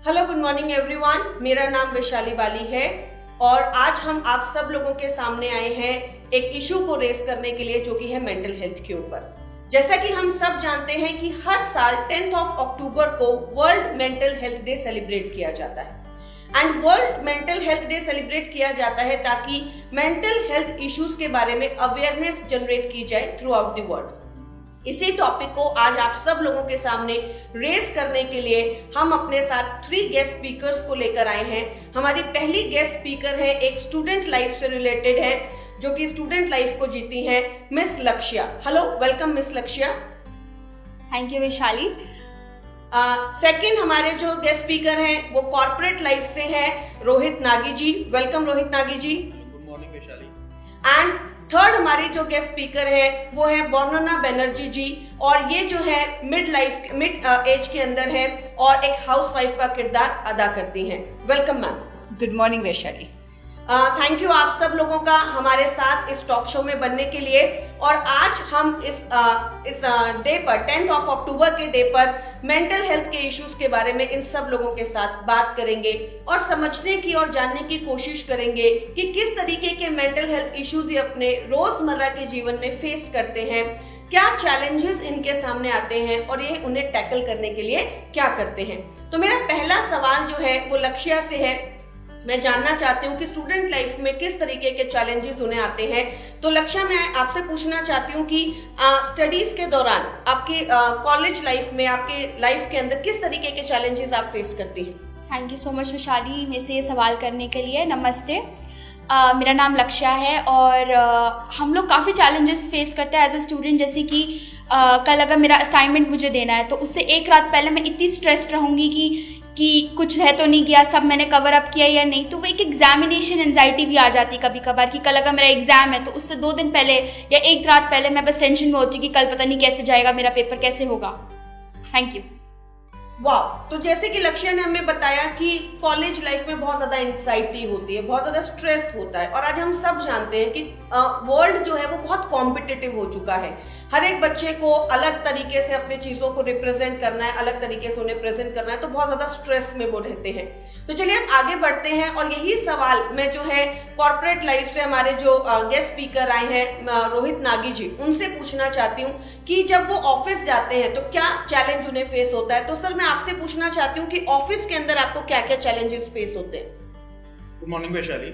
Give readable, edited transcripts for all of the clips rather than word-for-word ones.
Hello, good morning everyone. मेरा नाम वैशाली बाली है और आज हम आप सब लोगों के सामने आए हैं एक इशू को रेस करने के लिए, जो कि है मेंटल हेल्थ के ऊपर। जैसा कि हम सब जानते हैं कि हर साल 10 अक्टूबर को world mental health day celebrate किया जाता है। And world mental health day celebrate किया जाता है ताकि मेंटल हेल्थ इश्यूज के बारे में अवेयरनेस जनरेट की जाए थ्रू आउट द वर्ल्ड। इसी टॉपिक को आज आप सब लोगों के सामने रेस करने के लिए हम अपने साथ 3 गेस्ट स्पीकर्स को लेकर आए हैं। हमारी पहली गेस्ट स्पीकर है, एक स्टूडेंट लाइफ से रिलेटेड है, जो कि स्टूडेंट लाइफ को जीती हैं, miss Lakshya. Hello, welcome miss Lakshya. Thank you Vaishali. Second हमारे जो गेस्ट स्पीकर हैं वो कॉर्पोरेट लाइफ से हैं, Rohit Nagi ji. Welcome Rohit Nagi ji. Good morning Vaishali. And third हमारी जो गेस्ट स्पीकर है वो है वर्णना बनर्जी जी, और ये जो है मिड एज के अंदर है और एक हाउसवाइफ का किरदार अदा करती हैं। Welcome ma'am. Good morning Vaishali. Thank you आप सब लोगों का हमारे साथ इस टॉक शो में बनने के लिए। और आज हम इस डे पर 10 अक्टूबर के डे पर मेंटल हेल्थ के इश्यूज के बारे में इन सब लोगों के साथ बात करेंगे और समझने की और जानने की कोशिश करेंगे कि किस तरीके के मेंटल हेल्थ इश्यूज ये अपने रोजमर्रा के जीवन में फेस करते हैं, क्या चैलेंजेस इनके सामने आते हैं और ये उन्हें टैकल करने के लिए क्या करते हैं। तो मेरा पहला सवाल जो है वो लक्ष्या से है। मैं जानना चाहती हूँ कि स्टूडेंट लाइफ में किस तरीके के चैलेंजेस उन्हें आते हैं। तो लक्ष्या, मैं आपसे पूछना चाहती हूँ कि स्टडीज के दौरान आपके कॉलेज लाइफ में, आपके लाइफ के अंदर किस तरीके के चैलेंजेस आप फेस करती हैं। Thank you so much Vaishali मेरे से ये सवाल करने के लिए। नमस्ते, मेरा नाम लक्ष्या है और हम लोग काफ़ी चैलेंजेस फेस करते हैं एज अ स्टूडेंट। जैसे कि कल अगर मेरा असाइनमेंट मुझे देना है तो उससे एक रात पहले मैं इतनी स्ट्रेस्ड रहूँगी कि कुछ रह तो नहीं गया, सब मैंने कवर अप किया या नहीं। तो वो एक एग्जामिनेशन एंजाइटी भी आ जाती है कभी कभार कि कल अगर मेरा एग्जाम है तो उससे 2 दिन पहले या एक रात पहले मैं बस टेंशन में होती हूँ कि कल पता नहीं कैसे जाएगा मेरा पेपर, कैसे होगा। Thank you. वाह, तो जैसे कि लक्ष्य ने हमें बताया कि कॉलेज लाइफ में बहुत ज्यादा एंजाइटी होती है, बहुत ज्यादा स्ट्रेस होता है, और आज हम सब जानते हैं कि वर्ल्ड जो है वो बहुत कॉम्पिटिटिव हो चुका है। हर एक बच्चे को अलग तरीके से अपनी चीजों को रिप्रेजेंट करना है, अलग तरीके से उन्हें प्रेजेंट करना है, तो बहुत ज्यादा स्ट्रेस में वो रहते हैं। तो चलिए हम आगे बढ़ते हैं और यही सवाल मैं जो है कॉर्पोरेट लाइफ से हमारे जो गेस्ट स्पीकर आए हैं रोहित नागी जी, उनसे पूछना चाहती हूँ कि जब वो ऑफिस जाते हैं तो क्या चैलेंज उन्हें फेस होता है। तो सर, मैं आपसे पूछना चाहती हूँ कि ऑफिस के अंदर आपको क्या क्या चैलेंजेस फेस होते हैं। Good morning Vaishali.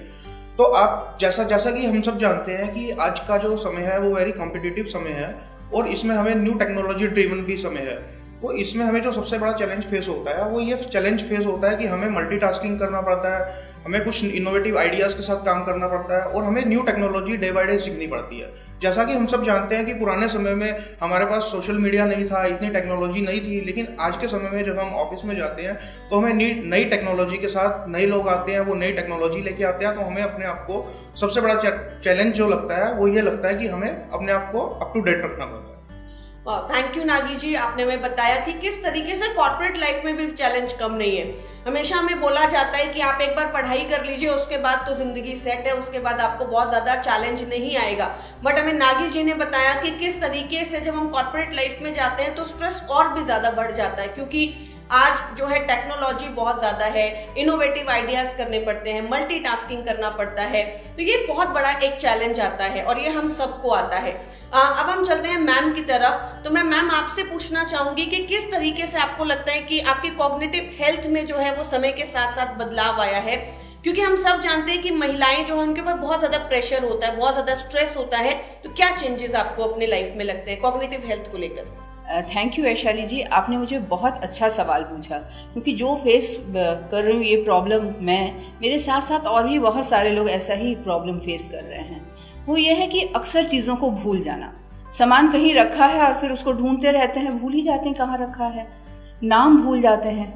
तो आप जैसा कि हम सब जानते हैं कि आज का जो समय है वो वेरी कॉम्पिटिटिव समय है और इसमें हमें न्यू टेक्नोलॉजी ड्रिवन भी समय है। तो इसमें हमें जो सबसे बड़ा चैलेंज फेस होता है वो ये चैलेंज फेस होता है कि हमें मल्टीटास्किंग करना पड़ता है, हमें कुछ इनोवेटिव आइडियाज़ के साथ काम करना पड़ता है और हमें new technology day by day सीखनी पड़ती है। जैसा कि हम सब जानते हैं कि पुराने समय में हमारे पास सोशल मीडिया नहीं था, इतनी टेक्नोलॉजी नहीं थी, लेकिन आज के समय में जब हम ऑफिस में जाते हैं तो हमें नई टेक्नोलॉजी के साथ नए लोग आते हैं, वो नई टेक्नोलॉजी लेके आते हैं। तो हमें अपने आप को सबसे बड़ा चैलेंज जो लगता है वो ये लगता है कि हमें अपने आप को अप टू डेट रखना पड़ता है। थैंक यू नागी जी, आपने हमें बताया कि किस तरीके से कॉर्पोरेट लाइफ में भी चैलेंज कम नहीं है। हमेशा हमें बोला जाता है कि आप एक बार पढ़ाई कर लीजिए, उसके बाद तो जिंदगी सेट है, उसके बाद आपको बहुत ज्यादा चैलेंज नहीं आएगा। बट हमें नागी जी ने बताया कि किस तरीके से जब हम कॉर्पोरेट लाइफ में जाते हैं तो स्ट्रेस और भी ज्यादा बढ़ जाता है, क्योंकि आज जो है टेक्नोलॉजी बहुत ज्यादा है, इनोवेटिव आइडियाज करने पड़ते हैं, मल्टीटास्किंग करना पड़ता है। तो ये बहुत बड़ा एक चैलेंज आता है और ये हम सबको आता है। अब हम चलते हैं मैम की तरफ। तो मैं मैम आपसे पूछना चाहूंगी कि किस तरीके से आपको लगता है कि आपकी कॉग्निटिव हेल्थ में जो है वो समय के साथ साथ बदलाव आया है, क्योंकि हम सब जानते हैं कि महिलाएं जो है उनके ऊपर बहुत ज्यादा प्रेशर होता है, बहुत ज्यादा स्ट्रेस होता है। तो क्या चेंजेस आपको अपने लाइफ में लगते हैं कॉग्निटिव हेल्थ को लेकर। थैंक यू वैशाली जी, आपने मुझे बहुत अच्छा सवाल पूछा, क्योंकि जो फेस कर रही हूँ ये प्रॉब्लम मैं, मेरे साथ साथ और भी बहुत सारे लोग ऐसा ही प्रॉब्लम फेस कर रहे हैं। वो ये है कि अक्सर चीज़ों को भूल जाना। सामान कहीं रखा है और फिर उसको ढूंढते रहते हैं, भूल ही जाते हैं कहाँ रखा है। नाम भूल जाते हैं,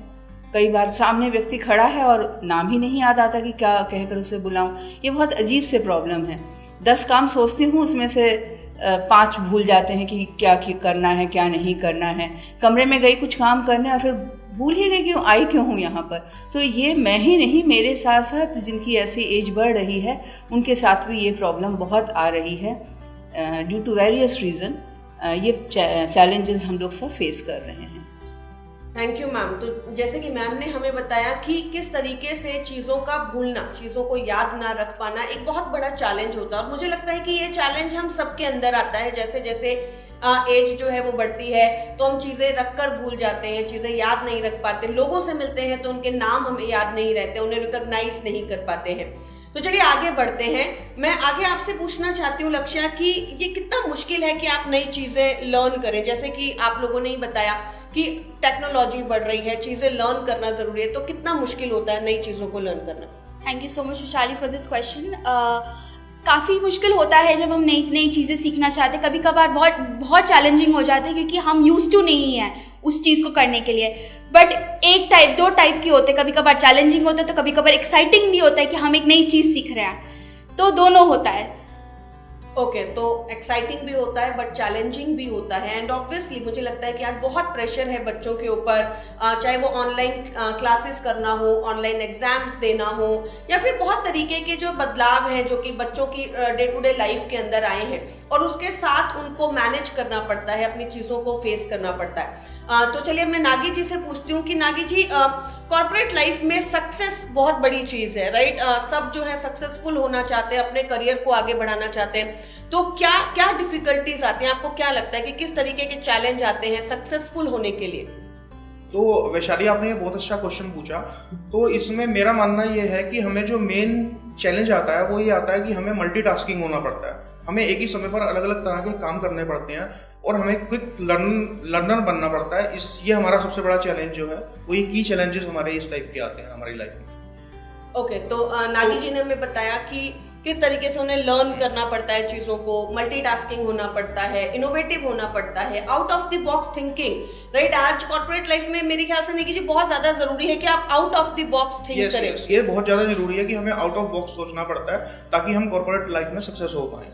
कई बार सामने व्यक्ति खड़ा है और नाम ही नहीं याद आता कि क्या कहकर उसे बुलाऊं। ये बहुत अजीब से प्रॉब्लम है। 10 काम सोचती हूँ, उसमें से 5 भूल जाते हैं कि क्या करना है क्या नहीं करना है। कमरे में गई कुछ काम करने और फिर भूल ही गई क्यों हूँ यहाँ पर। तो ये मैं ही नहीं, मेरे साथ साथ जिनकी ऐसी एज बढ़ रही है उनके साथ भी ये प्रॉब्लम बहुत आ रही है। ड्यू टू वेरियस रीज़न ये चैलेंजेस हम लोग सब फेस कर रहे हैं। Thank you ma'am. तो जैसे कि मैम ने हमें बताया कि किस तरीके से चीज़ों का भूलना, चीज़ों को याद ना रख पाना एक बहुत बड़ा चैलेंज होता है, और मुझे लगता है कि ये चैलेंज हम सबके अंदर आता है। जैसे जैसे एज जो है वो बढ़ती है तो हम चीज़ें रख कर भूल जाते हैं, चीज़ें याद नहीं रख पाते, लोगों से मिलते हैं तो उनके नाम हमें याद नहीं रहते, उन्हें रिकॉग्नाइज नहीं कर पाते हैं। तो चलिए आगे बढ़ते हैं। मैं आगे आपसे पूछना चाहती हूँ लक्ष्या कि ये कितना मुश्किल है कि आप नई चीज़ें लर्न करें। जैसे कि आप लोगों ने ही बताया कि टेक्नोलॉजी बढ़ रही है, चीज़ें लर्न करना ज़रूरी है, तो कितना मुश्किल होता है नई चीज़ों को लर्न करना? Thank you so much Vishali for this question. काफ़ी मुश्किल होता है जब हम नई नई चीज़ें सीखना चाहते हैं। कभी कभार बहुत बहुत चैलेंजिंग हो जाता है क्योंकि हम यूज्ड टू नहीं हैं उस चीज़ को करने के लिए। बट दो टाइप के होते हैं, कभी कभार चैलेंजिंग होता है तो कभी कभार एक्साइटिंग भी होता है कि हम एक नई चीज़ सीख रहे हैं, तो दोनों होता है। ओके, तो एक्साइटिंग भी होता है बट चैलेंजिंग भी होता है। एंड ऑब्वियसली मुझे लगता है कि आज बहुत प्रेशर है बच्चों के ऊपर, चाहे वो ऑनलाइन क्लासेस करना हो, ऑनलाइन एग्जाम्स देना हो, या फिर बहुत तरीके के जो बदलाव हैं जो कि बच्चों की डे टू डे लाइफ के अंदर आए हैं, और उसके साथ उनको मैनेज करना पड़ता है, अपनी चीज़ों को फेस करना पड़ता है। तो चलिए मैं नागी जी से पूछती हूँ कि नागी जी, कॉर्पोरेट लाइफ में सक्सेस बहुत बड़ी चीज़ है, राइट? सब जो है सक्सेसफुल होना चाहते हैं, अपने करियर को आगे बढ़ाना चाहते हैं, तो क्या क्या डिफिकल्टीज आती हैं? आपको क्या लगता है कि किस तरीके के चैलेंज आते हैं सक्सेसफुल होने के लिए? तो वैशाली, आपने ये बहुत अच्छा क्वेश्चन पूछा। तो इसमें मेरा मानना ये है कि हमें जो मेन चैलेंज आता है वो ये आता है कि हमें मल्टीटास्किंग होना पड़ता है। हमें एक ही समय पर अलग अलग तरह के काम करने पड़ते हैं और हमें क्विक लर्नर बनना पड़ता है। ये हमारा सबसे बड़ा चैलेंज जो है वो, ये की चैलेंजेस हमारे इस टाइप के आते हैं हमारी लाइफ में। ओके, तो नागी जी ने हमें बताया कि किस तरीके से उन्हें लर्न करना पड़ता है चीज़ों को, मल्टीटास्किंग होना पड़ता है, इनोवेटिव होना पड़ता है, out of the box thinking, right? आज कॉर्पोरेट लाइफ में मेरे ख्याल से नहीं कि बहुत ज़्यादा ज़रूरी है कि आप out of the box think करें। ये बहुत ज़्यादा जरूरी है कि हमें आउट ऑफ बॉक्स सोचना पड़ता है ताकि हम कॉर्पोरेट लाइफ में सक्सेस हो पाएं।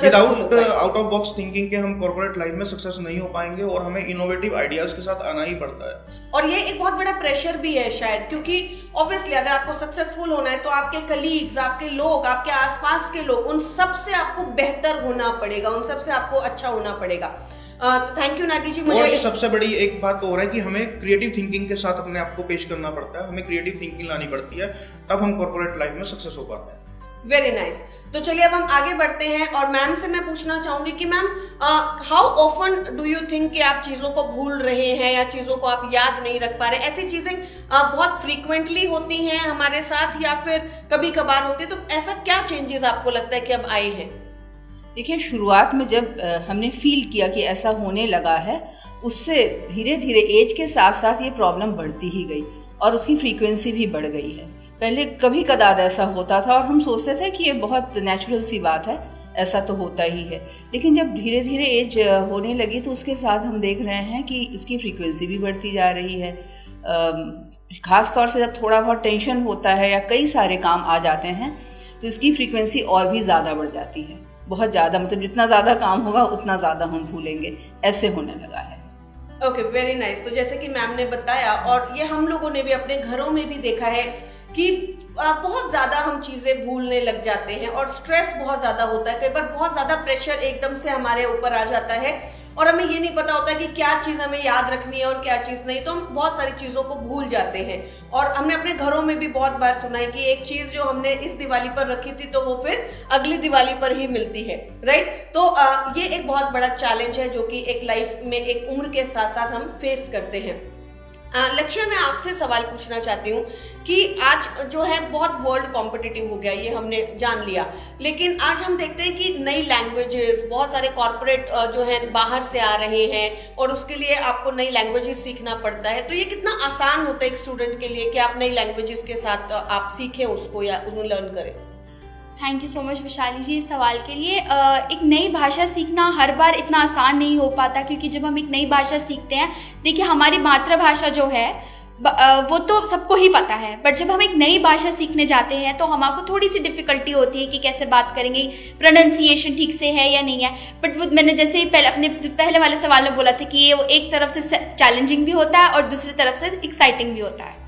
Without out of box thinking के हम कॉर्पोरेट लाइफ में सक्सेस नहीं हो पाएंगे, और हमें इनोवेटिव आइडियाज के साथ आना ही पड़ता है। और ये एक बहुत बड़ा प्रेशर भी है शायद, क्योंकि ऑब्वियसली अगर आपको सक्सेसफुल होना है तो आपके कलीग्स, आपके लोग, आपके आसपास के लोग, उन सब से आपको बेहतर होना पड़ेगा, उन सब से आपको अच्छा होना पड़ेगा। तो थैंक यू नागी जी। मुझे सबसे बड़ी एक बात और है कि हमें क्रिएटिव थिंकिंग के साथ अपने आप को पेश करना पड़ता है, हमें क्रिएटिव थिंकिंग लानी पड़ती है, तब हम कॉर्पोरेट लाइफ में सक्सेस हो पाते हैं। Very nice. तो चलिए अब हम आगे बढ़ते हैं, और मैम से मैं पूछना चाहूंगी कि ma'am, how often do you think कि आप चीज़ों को भूल रहे हैं या चीज़ों को आप याद नहीं रख पा रहे? ऐसी चीज़ें बहुत फ्रीक्वेंटली होती हैं हमारे साथ या फिर कभी कभार होती है, तो ऐसा क्या चेंजेस आपको लगता है कि अब आए हैं? देखिए, शुरुआत में जब हमने फील किया कि ऐसा होने लगा है, उससे धीरे धीरे एज के साथ साथ ये प्रॉब्लम बढ़ती ही गई और उसकी फ्रीक्वेंसी भी बढ़ गई है। पहले कभी कदार ऐसा होता था और हम सोचते थे कि ये बहुत नेचुरल सी बात है, ऐसा तो होता ही है। लेकिन जब धीरे धीरे एज होने लगी तो उसके साथ हम देख रहे हैं कि इसकी फ्रीक्वेंसी भी बढ़ती जा रही है। ख़ास तौर से जब थोड़ा बहुत टेंशन होता है या कई सारे काम आ जाते हैं तो इसकी फ्रीक्वेंसी और भी ज़्यादा बढ़ जाती है, बहुत ज़्यादा। मतलब जितना ज़्यादा काम होगा उतना ज़्यादा हम भूलेंगे, ऐसे होने लगा है। Okay, very nice. तो जैसे कि मैम ने बताया, और ये हम लोगों ने भी अपने घरों में भी देखा है कि बहुत ज़्यादा हम चीज़ें भूलने लग जाते हैं और स्ट्रेस बहुत ज़्यादा होता है। कई बार बहुत ज़्यादा प्रेशर एकदम से हमारे ऊपर आ जाता है और हमें ये नहीं पता होता कि क्या चीज़ हमें याद रखनी है और क्या चीज़ नहीं, तो हम बहुत सारी चीज़ों को भूल जाते हैं। और हमने अपने घरों में भी बहुत बार सुना है कि एक चीज़ जो हमने इस दिवाली पर रखी थी तो वो फिर अगली दिवाली पर ही मिलती है, राइट? तो ये एक बहुत बड़ा चैलेंज है जो कि एक लाइफ में एक उम्र के साथ साथ हम फेस करते हैं। लक्ष्य, मैं आपसे सवाल पूछना चाहती हूँ कि आज जो है बहुत वर्ल्ड कॉम्पिटिटिव हो गया, ये हमने जान लिया, लेकिन आज हम देखते हैं कि नई लैंग्वेजेस, बहुत सारे कॉर्पोरेट जो है बाहर से आ रहे हैं और उसके लिए आपको नई लैंग्वेजेस सीखना पड़ता है। तो ये कितना आसान होता है एक स्टूडेंट के लिए कि आप नई लैंग्वेजेस के साथ आप सीखें उसको या उसमें लर्न करें? Thank you so much Vishali जी इस सवाल के लिए। एक नई भाषा सीखना हर बार इतना आसान नहीं हो पाता, क्योंकि जब हम एक नई भाषा सीखते हैं, देखिए हमारी मातृभाषा जो है वो तो सबको ही पता है, बट जब हम एक नई भाषा सीखने जाते हैं तो हमको थोड़ी सी डिफिकल्टी होती है कि कैसे बात करेंगे, प्रोनाउंसिएशन ठीक से है या नहीं है। बट वो मैंने जैसे ही अपने पहले वाले सवाल में बोला था कि ये एक तरफ से चैलेंजिंग भी होता है और दूसरी तरफ से एक्साइटिंग भी होता है।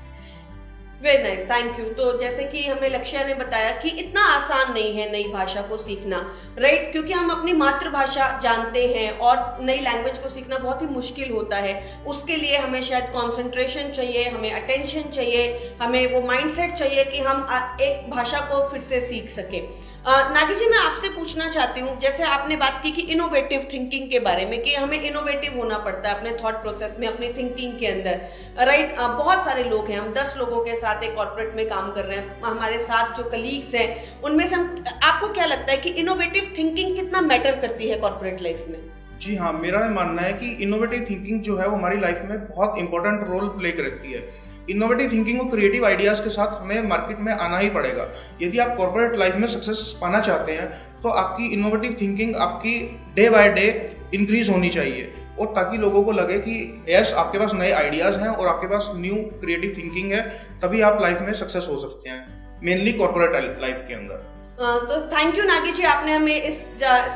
Very nice, thank you. तो जैसे कि हमें लक्ष्य ने बताया कि इतना आसान नहीं है नई भाषा को सीखना, राइट? क्योंकि हम अपनी मातृभाषा जानते हैं और नई लैंग्वेज को सीखना बहुत ही मुश्किल होता है। उसके लिए हमें शायद कंसंट्रेशन चाहिए, हमें अटेंशन चाहिए, हमें वो माइंडसेट चाहिए कि हम एक भाषा को फिर से सीख सके। नागी जी, मैं आपसे पूछना चाहती हूँ, जैसे आपने बात की कि इनोवेटिव थिंकिंग के बारे में, कि हमें इनोवेटिव होना पड़ता है अपने थॉट प्रोसेस में, अपनी थिंकिंग के अंदर, राइट? बहुत सारे लोग हैं, हम 10 लोगों के साथ एक कॉर्पोरेट में काम कर रहे हैं, हमारे साथ जो कलीग्स हैं उनमें से आपको क्या लगता है कि इनोवेटिव थिंकिंग कितना मैटर करती है कॉर्पोरेट लाइफ में? जी हाँ, मेरा ये मानना है कि इनोवेटिव थिंकिंग जो है वो हमारी लाइफ में बहुत इंपॉर्टेंट रोल प्ले करती है। इनोवेटिव थिंकिंग और क्रिएटिव आइडियाज़ के साथ हमें मार्केट में आना ही पड़ेगा। यदि आप कॉर्पोरेट लाइफ में सक्सेस पाना चाहते हैं तो आपकी इनोवेटिव थिंकिंग आपकी डे बाय डे इंक्रीज होनी चाहिए, और ताकि लोगों को लगे कि यस, आपके पास नए आइडियाज़ हैं और आपके पास न्यू क्रिएटिव थिंकिंग है, तभी आप लाइफ में सक्सेस हो सकते हैं, मेनली कॉर्पोरेट लाइफ के अंदर। तो थैंक यू नागी जी, आपने हमें इस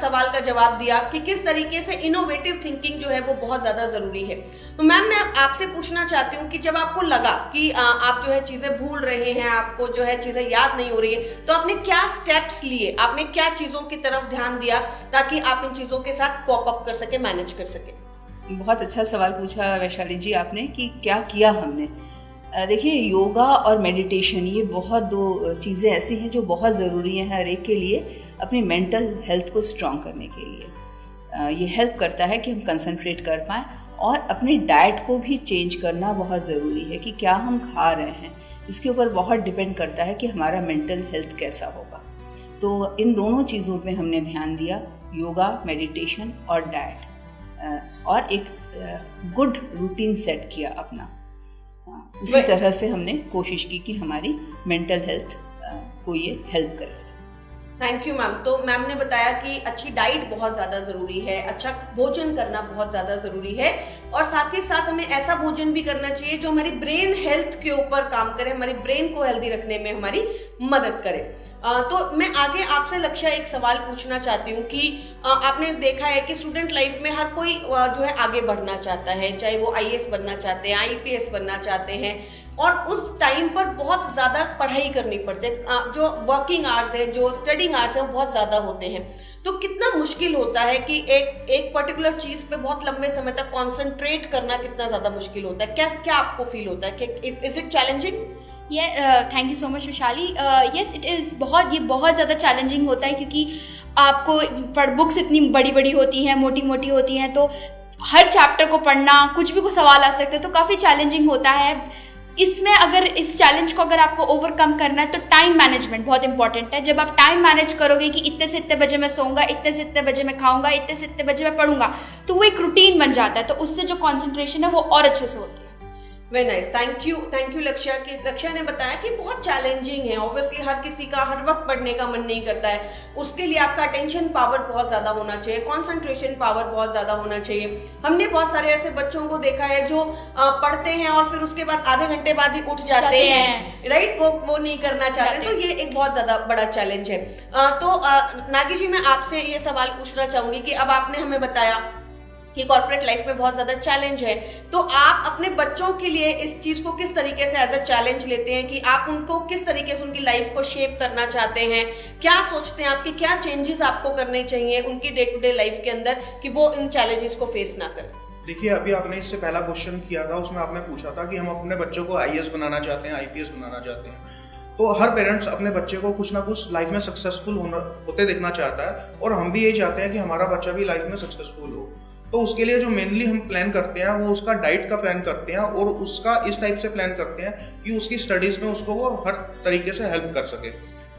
सवाल का जवाब दिया कि किस तरीके से इनोवेटिव थिंकिंग जो है वो बहुत ज़्यादा ज़रूरी है। तो मैम, मैं आपसे पूछना चाहती हूँ कि जब आपको लगा कि आप जो है चीज़ें भूल रहे हैं, आपको जो है चीज़ें याद नहीं हो रही है, तो आपने क्या स्टेप्स लिए, आपने क्या चीज़ों की तरफ ध्यान दिया ताकि आप इन चीज़ों के साथ कॉप अप कर सके, मैनेज कर सके? बहुत अच्छा सवाल पूछा वैशाली जी आपने कि क्या किया हमने। देखिए, योगा और मेडिटेशन ये बहुत दो चीज़ें ऐसी हैं जो बहुत ज़रूरी हैं हर एक के लिए अपनी मेंटल हेल्थ को स्ट्रॉन्ग करने के लिए। ये हेल्प करता है कि हम कंसंट्रेट कर पाएँ, और अपनी डाइट को भी चेंज करना बहुत ज़रूरी है कि क्या हम खा रहे हैं, इसके ऊपर बहुत डिपेंड करता है कि हमारा मेंटल हेल्थ कैसा होगा। तो इन दोनों चीज़ों पे हमने ध्यान दिया, योगा, मेडिटेशन और डाइट, और एक गुड रूटीन सेट किया अपना। उसी तरह से हमने कोशिश की कि हमारी मेंटल हेल्थ को ये हेल्प करे। Thank you ma'am. तो मैम ने बताया कि अच्छी डाइट बहुत ज़्यादा ज़रूरी है, अच्छा भोजन करना बहुत ज़्यादा ज़रूरी है, और साथ ही साथ हमें ऐसा भोजन भी करना चाहिए जो हमारी ब्रेन हेल्थ के ऊपर काम करे, हमारी ब्रेन को हेल्दी रखने में हमारी मदद करे। तो मैं आगे आपसे लक्ष्य एक सवाल पूछना चाहती हूँ कि आपने देखा है कि स्टूडेंट लाइफ में हर कोई जो है आगे बढ़ना चाहता है, चाहे वो IAS बनना चाहते हैं, IPS बनना चाहते हैं, और उस टाइम पर बहुत ज़्यादा पढ़ाई करनी पड़ती है, जो वर्किंग आवर्स है, जो स्टडिंग आवर्स है, वो बहुत ज़्यादा होते हैं। तो कितना मुश्किल होता है कि एक पर्टिकुलर चीज़ पे बहुत लंबे समय तक कॉन्सेंट्रेट करना कितना ज़्यादा मुश्किल होता है? क्या आपको फील होता है कि is it challenging? Thank you so much Vishali. Yes, it is ये बहुत ज़्यादा चैलेंजिंग होता है, क्योंकि आपको बुक्स इतनी बड़ी बड़ी होती हैं, मोटी मोटी होती हैं, तो हर चैप्टर को पढ़ना, कुछ भी को सवाल आ सकते हैं, तो काफ़ी चैलेंजिंग होता है। इसमें अगर इस चैलेंज को अगर आपको ओवरकम करना है तो टाइम मैनेजमेंट बहुत इंपॉर्टेंट है। जब आप टाइम मैनेज करोगे कि इतने से इतने बजे मैं सोऊंगा, इतने से इतने बजे मैं खाऊंगा, इतने से इतने बजे मैं पढ़ूंगा, तो वो एक रूटीन बन जाता है, तो उससे जो कॉन्सेंट्रेशन है वो और अच्छे से होती है। वेरी नाइस, थैंक यू लक्ष्य। कि लक्ष्य ने बताया कि बहुत चैलेंजिंग है, ऑब्वियसली हर किसी का हर वक्त पढ़ने का मन नहीं करता है, उसके लिए आपका अटेंशन पावर बहुत ज़्यादा होना चाहिए, कंसंट्रेशन पावर बहुत ज़्यादा होना चाहिए। हमने बहुत सारे ऐसे बच्चों को देखा है जो पढ़ते हैं और फिर उसके बाद आधे घंटे बाद ही उठ जाते हैं, राइट? वो नहीं करना चाहते, तो ये एक बहुत ज़्यादा बड़ा चैलेंज है। तो नागी जी, मैं आपसे ये सवाल पूछना चाहूँगी कि अब आपने हमें बताया कि कॉर्पोरेट लाइफ में बहुत ज़्यादा चैलेंज है, तो आप अपने बच्चों के लिए इस चीज़ को किस तरीके से एज अ चैलेंज लेते हैं कि आप उनको किस तरीके से उनकी लाइफ को शेप करना चाहते हैं? क्या सोचते हैं आपकी, क्या चेंजेस आपको करने चाहिए उनकी डे टू डे लाइफ के अंदर कि वो इन चैलेंजेस को फेस ना करें? देखिए, अभी आपने इससे पहला क्वेश्चन किया था, उसमें आपने पूछा था कि हम अपने बच्चों को IAS बनाना चाहते हैं, IPS बनाना चाहते हैं। तो हर पेरेंट्स अपने बच्चे को कुछ ना कुछ लाइफ में सक्सेसफुल होते देखना चाहता है, और हम भी यही चाहते हैं कि हमारा बच्चा भी लाइफ में सक्सेसफुल हो। तो उसके लिए जो मेनली हम प्लान करते हैं वो उसका डाइट का प्लान करते हैं, और उसका इस टाइप से प्लान करते हैं कि उसकी स्टडीज़ में उसको वो हर तरीके से हेल्प कर सके।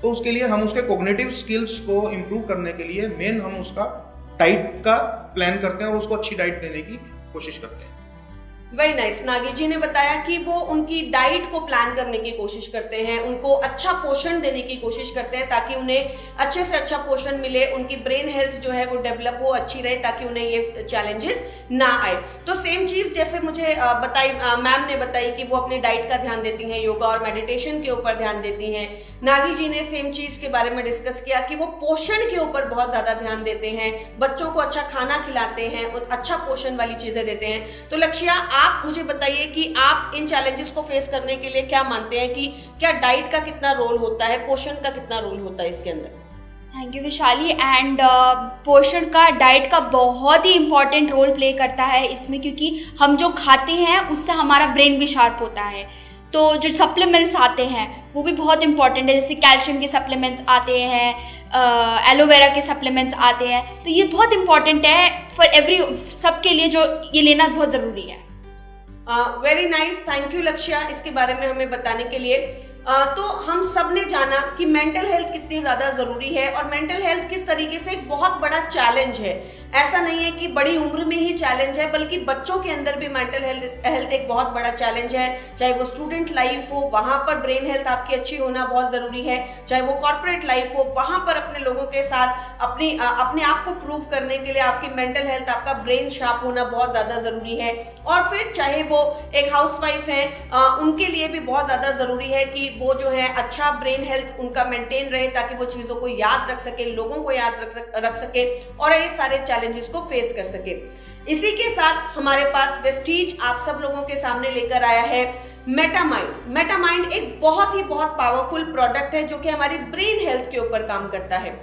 तो उसके लिए हम उसके कॉग्निटिव स्किल्स को इम्प्रूव करने के लिए मेन हम उसका डाइट का प्लान करते हैं और उसको अच्छी डाइट देने की कोशिश करते हैं। Very nice. नागी जी ने बताया कि वो उनकी डाइट को प्लान करने की कोशिश करते हैं, उनको अच्छा पोषण देने की कोशिश करते हैं ताकि उन्हें अच्छे से अच्छा पोषण मिले, उनकी ब्रेन हेल्थ जो है वो डेवलप हो, अच्छी रहे, ताकि उन्हें ये चैलेंजेस ना आए। तो सेम चीज़ जैसे मुझे बताई मैम ने बताई कि वो अपनी डाइट का ध्यान देती हैं, योगा और मेडिटेशन के ऊपर ध्यान देती हैं। नागी जी ने सेम चीज़ के बारे में डिस्कस किया कि वो पोषण के ऊपर बहुत ज़्यादा ध्यान देते हैं, बच्चों को अच्छा खाना खिलाते हैं और अच्छा पोषण वाली चीज़ें देते हैं। तो लक्ष्य, आप मुझे बताइए कि आप इन चैलेंजेस को फेस करने के लिए क्या मानते हैं कि क्या डाइट का कितना रोल होता है, पोषण का कितना रोल होता है इसके अंदर? Thank you Vishali. एंड पोषण का, डाइट का बहुत ही इम्पॉर्टेंट रोल प्ले करता है इसमें, क्योंकि हम जो खाते हैं उससे हमारा ब्रेन भी शार्प होता है। तो जो सप्लीमेंट्स आते हैं वो भी बहुत इंपॉर्टेंट है, जैसे कैल्शियम के सप्लीमेंट्स आते हैं, एलोवेरा के सप्लीमेंट्स आते हैं, तो ये बहुत इंपॉर्टेंट है फॉर एवरी, सबके लिए जो ये लेना बहुत ज़रूरी है। वेरी नाइस, थैंक यू लक्ष्या इसके बारे में हमें बताने के लिए। तो हम सब ने जाना कि मेंटल हेल्थ कितनी ज़्यादा ज़रूरी है और मेंटल हेल्थ किस तरीके से एक बहुत बड़ा चैलेंज है। ऐसा नहीं है कि बड़ी उम्र में ही चैलेंज है, बल्कि बच्चों के अंदर भी मेंटल हेल्थ एक बहुत बड़ा चैलेंज है। चाहे वो स्टूडेंट लाइफ हो, वहाँ पर ब्रेन हेल्थ आपकी अच्छी होना बहुत ज़रूरी है। चाहे वो कॉर्पोरेट लाइफ हो, वहाँ पर अपने लोगों के साथ अपने आप को प्रूव करने के लिए आपकी मेंटल हेल्थ, आपका ब्रेन शार्प होना बहुत ज़्यादा ज़रूरी है। और फिर चाहे वो एक हाउसवाइफ है, उनके लिए भी बहुत ज़्यादा ज़रूरी है कि वो जो है अच्छा ब्रेन हेल्थ उनका मेंटेन रहे, ताकि वो चीज़ों को याद रख सके, लोगों को याद रख सके और ये सारे चैलेंजेस को फेस कर सके। इसी के साथ हमारे पास वेस्टीज आप सब लोगों के सामने लेकर आया है मेटामाइंड। मेटामाइंड एक बहुत पावरफुल प्रोडक्ट है जो कि हमारी ब्रेन हेल्थ के ऊपर काम करता है।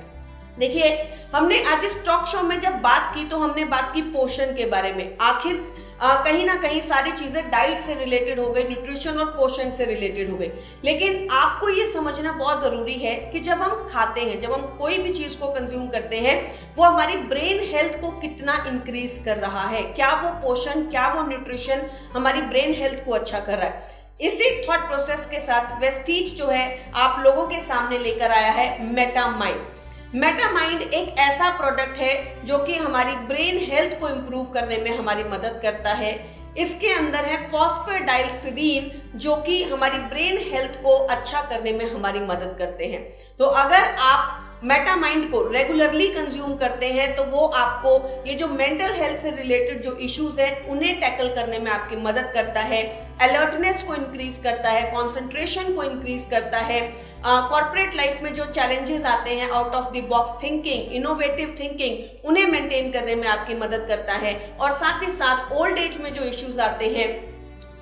देखिए, हमने आज इस टॉक शो में जब बात की तो हमने बात की पोषण के बारे में। आखिर कहीं ना कहीं सारी चीजें डाइट से रिलेटेड हो गई, न्यूट्रिशन और पोषण से रिलेटेड हो गई, लेकिन आपको ये समझना बहुत जरूरी है कि जब हम खाते हैं, जब हम कोई भी चीज को कंज्यूम करते हैं, वो हमारी ब्रेन हेल्थ को कितना इंक्रीज कर रहा है, क्या वो पोषण, क्या वो न्यूट्रिशन हमारी ब्रेन हेल्थ को अच्छा कर रहा है। इसी थॉट प्रोसेस के साथ वेस्टीज जो है आप लोगों के सामने लेकर आया है मेटामाइंड। मेटामाइंड एक ऐसा प्रोडक्ट है जो कि हमारी ब्रेन हेल्थ को इंप्रूव करने में हमारी मदद करता है। इसके अंदर है फॉस्फेडाइलसिरीन जो कि हमारी ब्रेन हेल्थ को अच्छा करने में हमारी मदद करते हैं। तो अगर आप मेटामाइंड को रेगुलरली कंज्यूम करते हैं तो वो आपको ये जो मेंटल हेल्थ से रिलेटेड जो इश्यूज हैं उन्हें टैकल करने में आपकी मदद करता है, अलर्टनेस को इंक्रीज करता है, कंसंट्रेशन को इंक्रीज करता है, कॉर्पोरेट लाइफ में जो चैलेंजेस आते हैं, out of the box thinking, innovative thinking, उन्हें मेंटेन करने में आपकी मदद करता है। और साथ ही साथ ओल्ड एज में जो इश्यूज आते हैं,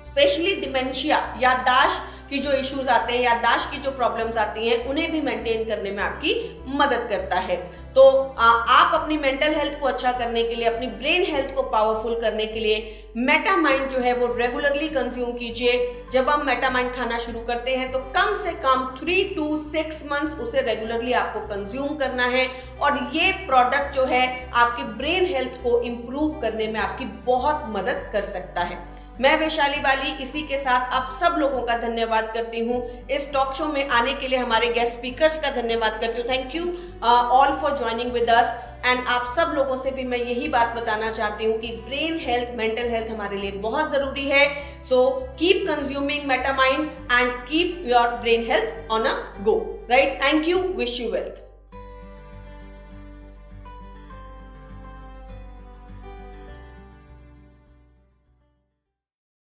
स्पेशली डिमेंशिया, याददाश्त की जो इश्यूज आते हैं, याददाश्त की जो प्रॉब्लम्स आती हैं, उन्हें भी मेंटेन करने में आपकी मदद करता है। तो आप अपनी मेंटल हेल्थ को अच्छा करने के लिए, अपनी ब्रेन हेल्थ को पावरफुल करने के लिए मेटामाइंड जो है वो रेगुलरली कंज्यूम कीजिए। जब हम मेटामाइंड खाना शुरू करते हैं तो कम से कम 3 to 6 मंथ्स उसे रेगुलरली आपको कंज्यूम करना है और ये प्रोडक्ट जो है आपकी ब्रेन हेल्थ को इंप्रूव करने में आपकी बहुत मदद कर सकता है। मैं वैशाली वाली इसी के साथ आप सब लोगों का धन्यवाद करती हूँ। इस टॉक शो में आने के लिए हमारे गेस्ट स्पीकर्स का धन्यवाद करती हूँ। Thank you all for joining with us. And आप सब लोगों से भी मैं यही बात बताना चाहती हूँ कि ब्रेन हेल्थ, मेंटल हेल्थ हमारे लिए बहुत जरूरी है। So keep consuming Metamind and keep your brain health on a go, right? Thank you, wish you wealth.